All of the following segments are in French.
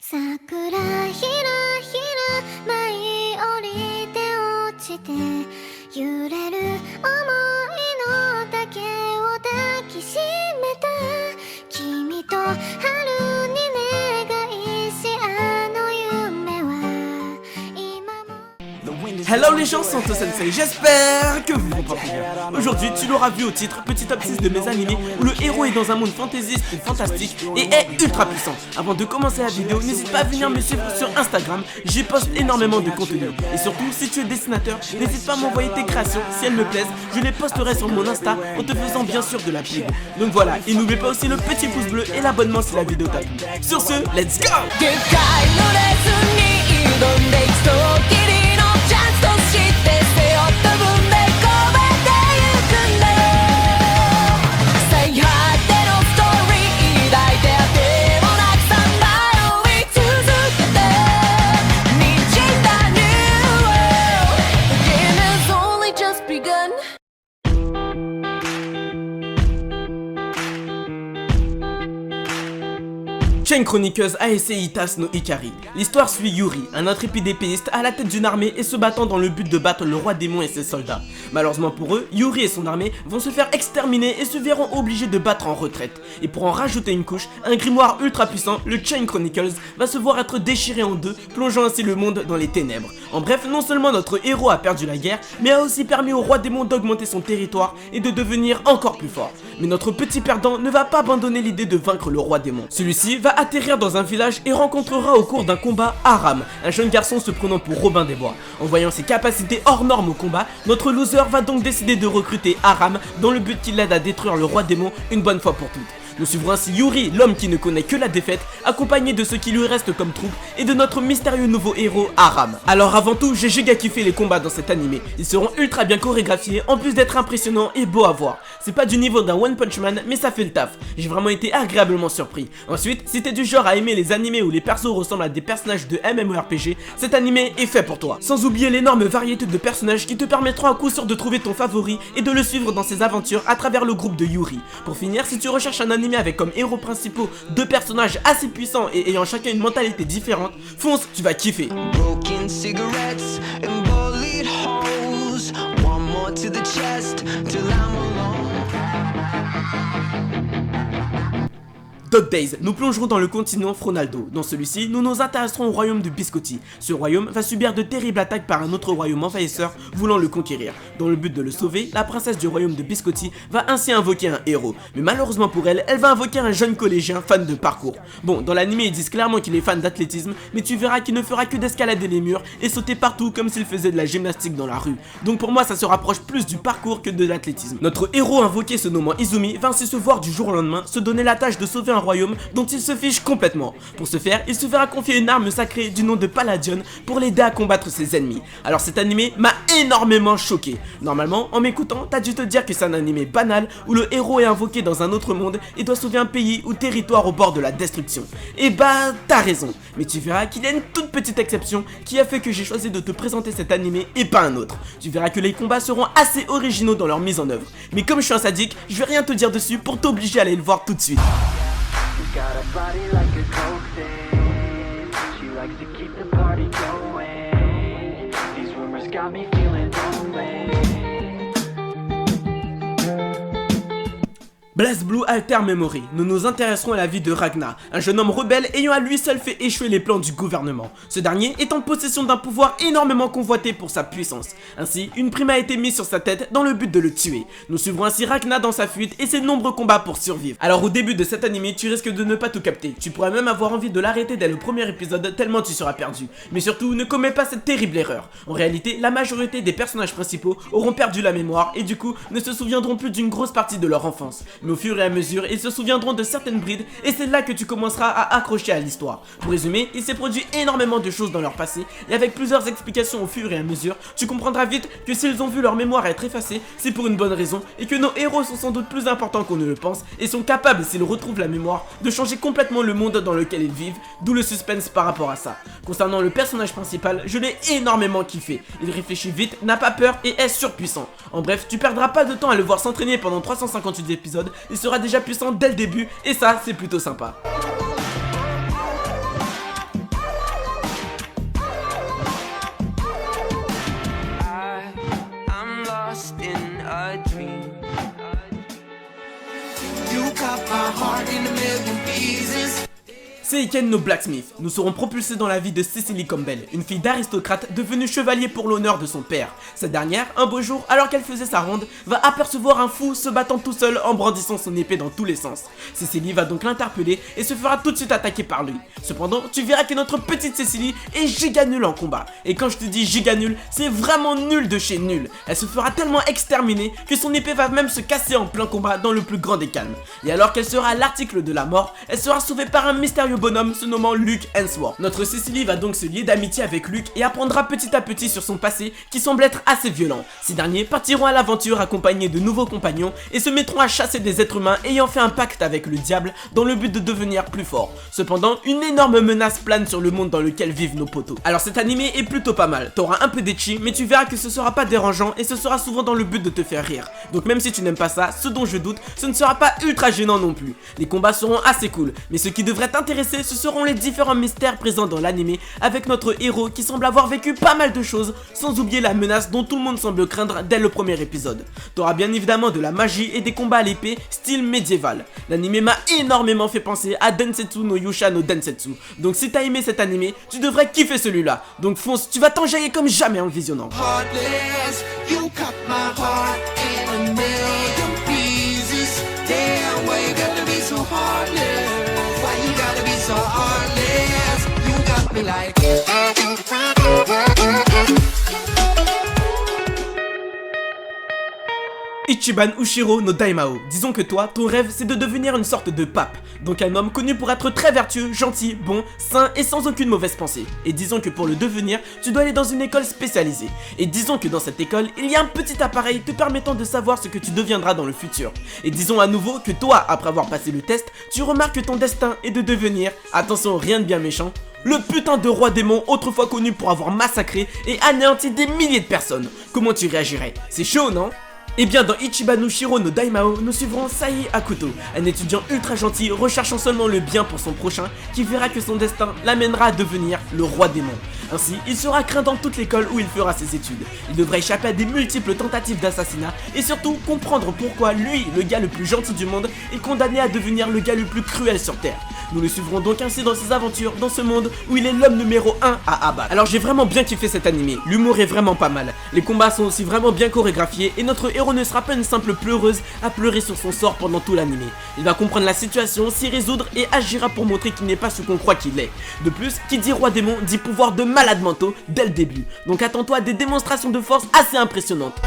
桜ひらひら舞い降りて落ちて揺れる想いの丈を抱きしめた君と春に願いしあの夢は今も。 Hello les gens, Santo Sensei, j'espère que vous vous portez bien. Aujourd'hui, tu l'auras vu au titre, petit top 6 de mes animés où le héros est dans un monde fantaisiste et fantastique et est ultra puissant. Avant de commencer la vidéo, n'hésite pas à venir me suivre sur Instagram, j'y poste énormément de contenu. Et surtout, si tu es dessinateur, n'hésite pas à m'envoyer tes créations, si elles me plaisent, je les posterai sur mon Insta en te faisant bien sûr de la pub. Donc voilà, et n'oublie pas aussi le petit pouce bleu et l'abonnement si la vidéo t'a plu. Sur ce, let's go! Chain Chronicles ASEI Tas no Ikari. L'histoire suit Yuri, un intrépide épéiste à la tête d'une armée et se battant dans le but de battre le roi démon et ses soldats. Malheureusement pour eux, Yuri et son armée vont se faire exterminer et se verront obligés de battre en retraite. Et pour en rajouter une couche, un grimoire ultra puissant, le Chain Chronicles, va se voir être déchiré en deux, plongeant ainsi le monde dans les ténèbres. En bref, non seulement notre héros a perdu la guerre, mais a aussi permis au roi démon d'augmenter son territoire et de devenir encore plus fort. Mais notre petit perdant ne va pas abandonner l'idée de vaincre le roi démon. Celui-ci va atterrir dans un village et rencontrera au cours d'un combat Aram, un jeune garçon se prenant pour Robin des Bois. En voyant ses capacités hors normes au combat, notre loser va donc décider de recruter Aram dans le but qu'il l'aide à détruire le roi démon une bonne fois pour toutes. Nous suivrons ainsi Yuri, l'homme qui ne connaît que la défaite, accompagné de ce qui lui reste comme troupe et de notre mystérieux nouveau héros Aram. Alors avant tout, j'ai giga kiffé les combats dans cet animé. Ils seront ultra bien chorégraphiés en plus d'être impressionnants et beaux à voir. C'est pas du niveau d'un One Punch Man mais ça fait le taf. J'ai vraiment été agréablement surpris. Ensuite, si t'es du genre à aimer les animés où les persos ressemblent à des personnages de MMORPG, cet animé est fait pour toi. Sans oublier l'énorme variété de personnages qui te permettront à coup sûr de trouver ton favori et de le suivre dans ses aventures à travers le groupe de Yuri. Pour finir, si tu recherches un animé avec comme héros principaux deux personnages assez puissants et ayant chacun une mentalité différente, fonce, tu vas kiffer. Broken cigarettes and bullet holes. One more to the chest till I'm alone. Dog Days, nous plongerons dans le continent Fronaldo. Dans celui-ci, nous nous intéresserons au royaume de Biscotti. Ce royaume va subir de terribles attaques par un autre royaume envahisseur voulant le conquérir. Dans le but de le sauver, la princesse du royaume de Biscotti va ainsi invoquer un héros. Mais malheureusement pour elle, elle va invoquer un jeune collégien fan de parcours. Bon, dans l'anime ils disent clairement qu'il est fan d'athlétisme, mais tu verras qu'il ne fera que d'escalader les murs et sauter partout comme s'il faisait de la gymnastique dans la rue. Donc pour moi ça se rapproche plus du parcours que de l'athlétisme. Notre héros invoqué se nommant Izumi va ainsi se voir du jour au lendemain se donner la tâche de sauver un royaume dont il se fiche complètement. Pour ce faire, il se fera confier une arme sacrée du nom de Palladion pour l'aider à combattre ses ennemis. Alors cet animé m'a énormément choqué. Normalement, en m'écoutant, t'as dû te dire que c'est un animé banal où le héros est invoqué dans un autre monde et doit sauver un pays ou territoire au bord de la destruction. Et bah, t'as raison. Mais tu verras qu'il y a une toute petite exception qui a fait que j'ai choisi de te présenter cet animé et pas un autre. Tu verras que les combats seront assez originaux dans leur mise en œuvre. Mais comme je suis un sadique, je vais rien te dire dessus pour t'obliger à aller le voir tout de suite. Got a body like a cokehead. She likes to keep the party going. These rumors got me feeling lonely. BlazBlue Alter Memory, nous nous intéresserons à la vie de Ragna, un jeune homme rebelle ayant à lui seul fait échouer les plans du gouvernement. Ce dernier est en possession d'un pouvoir énormément convoité pour sa puissance. Ainsi, une prime a été mise sur sa tête dans le but de le tuer. Nous suivrons ainsi Ragna dans sa fuite et ses nombreux combats pour survivre. Alors au début de cet animé, tu risques de ne pas tout capter. Tu pourrais même avoir envie de l'arrêter dès le premier épisode tellement tu seras perdu. Mais surtout, ne commets pas cette terrible erreur. En réalité, la majorité des personnages principaux auront perdu la mémoire et du coup, ne se souviendront plus d'une grosse partie de leur enfance. Mais au fur et à mesure, ils se souviendront de certaines brides et c'est là que tu commenceras à accrocher à l'histoire. Pour résumer, il s'est produit énormément de choses dans leur passé et avec plusieurs explications au fur et à mesure, tu comprendras vite que s'ils ont vu leur mémoire être effacée, c'est pour une bonne raison et que nos héros sont sans doute plus importants qu'on ne le pense et sont capables, s'ils retrouvent la mémoire, de changer complètement le monde dans lequel ils vivent, d'où le suspense par rapport à ça. Concernant le personnage principal, je l'ai énormément kiffé. Il réfléchit vite, n'a pas peur et est surpuissant. En bref, tu perdras pas de temps à le voir s'entraîner pendant 358 épisodes, il sera déjà puissant dès le début et ça c'est plutôt sympa. Seiken no Blacksmith. Nous serons propulsés dans la vie de Cecily Campbell, une fille d'aristocrate devenue chevalier pour l'honneur de son père. Cette dernière, un beau jour, alors qu'elle faisait sa ronde, va apercevoir un fou se battant tout seul en brandissant son épée dans tous les sens. Cecily va donc l'interpeller et se fera tout de suite attaquer par lui. Cependant, tu verras que notre petite Cecily est giga nulle en combat. Et quand je te dis giga nulle, c'est vraiment nul de chez nul. Elle se fera tellement exterminer que son épée va même se casser en plein combat dans le plus grand des calmes. Et alors qu'elle sera à l'article de la mort, elle sera sauvée par un mystérieux bonhomme se nommant Luke Hemsworth. Notre Cecily va donc se lier d'amitié avec Luke et apprendra petit à petit sur son passé qui semble être assez violent. Ces derniers partiront à l'aventure accompagnés de nouveaux compagnons et se mettront à chasser des êtres humains ayant fait un pacte avec le diable dans le but de devenir plus fort. Cependant, une énorme menace plane sur le monde dans lequel vivent nos potos. Alors cet animé est plutôt pas mal, t'auras un peu d'ecchi mais tu verras que ce sera pas dérangeant et ce sera souvent dans le but de te faire rire. Donc même si tu n'aimes pas ça, ce dont je doute, ce ne sera pas ultra gênant non plus. Les combats seront assez cool, mais ce qui devrait t'intéresser, ce seront les différents mystères présents dans l'animé avec notre héros qui semble avoir vécu pas mal de choses, sans oublier la menace dont tout le monde semble craindre dès le premier épisode. T'auras bien évidemment de la magie et des combats à l'épée style médiéval. L'animé m'a énormément fait penser à Densetsu no Yusha no Densetsu, donc si t'as aimé cet animé, tu devrais kiffer celui-là. Donc fonce, tu vas t'enjailler comme jamais en le visionnant. Heartless, you cut my heart in a million pieces. Damn, why you gotta be so heartless? Why you gotta be so heartless? You got me like Ichiban Ushiro no Daimao. Disons que toi, ton rêve c'est de devenir une sorte de pape. Donc un homme connu pour être très vertueux, gentil, bon, sain et sans aucune mauvaise pensée. Et disons que pour le devenir, tu dois aller dans une école spécialisée. Et disons que dans cette école, il y a un petit appareil te permettant de savoir ce que tu deviendras dans le futur. Et disons à nouveau que toi, après avoir passé le test, tu remarques que ton destin est de devenir, attention rien de bien méchant, le putain de roi démon autrefois connu pour avoir massacré et anéanti des milliers de personnes. Comment tu réagirais? C'est chaud, non? Et bien dans Ichiban Ushiro no Daimao, nous suivrons Sae Hakuto, un étudiant ultra gentil recherchant seulement le bien pour son prochain qui verra que son destin l'amènera à devenir le roi démon. Ainsi, il sera craint dans toute l'école où il fera ses études. Il devra échapper à des multiples tentatives d'assassinat et surtout comprendre pourquoi lui, le gars le plus gentil du monde, est condamné à devenir le gars le plus cruel sur Terre. Nous le suivrons donc ainsi dans ses aventures dans ce monde où il est l'homme numéro 1 à abattre. Alors j'ai vraiment bien kiffé cet animé, l'humour est vraiment pas mal, les combats sont aussi vraiment bien chorégraphiés et notre héros ne sera pas une simple pleureuse à pleurer sur son sort pendant tout l'animé. Il va comprendre la situation, s'y résoudre et agira pour montrer qu'il n'est pas ce qu'on croit qu'il est. De plus, qui dit roi démon dit pouvoir de malade mentaux dès le début. Donc attends-toi à des démonstrations de force assez impressionnantes.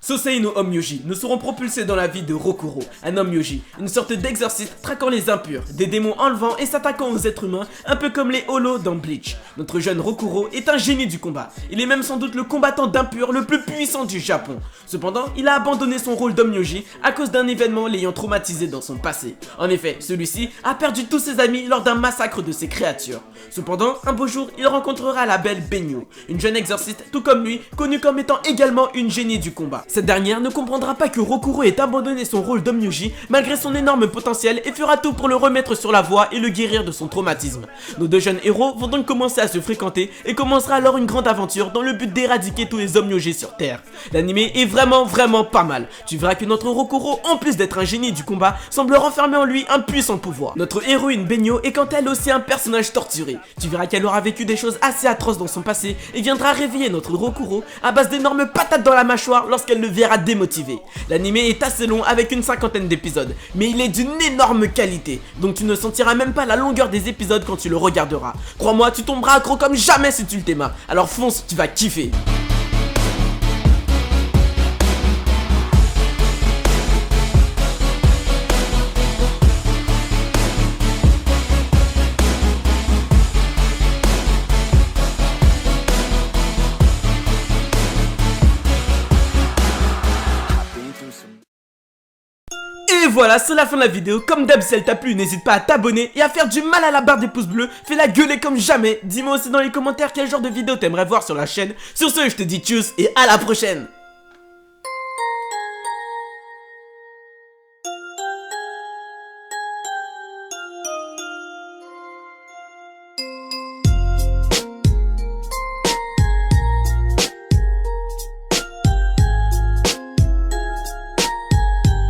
Sosei no Onmyoji, nous serons propulsés dans la vie de Rokuro, un Onmyoji, une sorte d'exorciste traquant les impurs, des démons enlevant et s'attaquant aux êtres humains, un peu comme les holos dans Bleach. Notre jeune Rokuro est un génie du combat, il est même sans doute le combattant d'impurs le plus puissant du Japon. Cependant, il a abandonné son rôle d'Onmyoji à cause d'un événement l'ayant traumatisé dans son passé. En effet, celui-ci a perdu tous ses amis lors d'un massacre de ses créatures. Cependant, un beau jour, il rencontrera la belle Benyu, une jeune exorciste tout comme lui, connue comme étant également une génie du combat. Cette dernière ne comprendra pas que Rokuro ait abandonné son rôle d'Onmyoji malgré son énorme potentiel et fera tout pour le remettre sur la voie et le guérir de son traumatisme. Nos deux jeunes héros vont donc commencer à se fréquenter et commencera alors une grande aventure dans le but d'éradiquer tous les Onmyoji sur Terre. L'animé est vraiment pas mal. Tu verras que notre Rokuro, en plus d'être un génie du combat, semble renfermer en lui un puissant pouvoir. Notre héroïne Benyo est quant à elle aussi un personnage torturé. Tu verras qu'elle aura vécu des choses assez atroces dans son passé et viendra réveiller notre Rokuro à base d'énormes patates dans la mâchoire lorsqu'elle le verra démotivé. L'animé est assez long avec une 50aine d'épisodes, mais il est d'une énorme qualité, donc tu ne sentiras même pas la longueur des épisodes quand tu le regarderas. Crois-moi, tu tomberas accro comme jamais si tu le t'aimas, alors fonce, tu vas kiffer. voilà, c'est la fin de la vidéo. Comme d'hab, si elle t'a plu, n'hésite pas à t'abonner et à faire du mal à la barre des pouces bleus. Fais-la gueuler comme jamais. Dis-moi aussi dans les commentaires quel genre de vidéo t'aimerais voir sur la chaîne. Sur ce, je te dis tchuss et à la prochaine.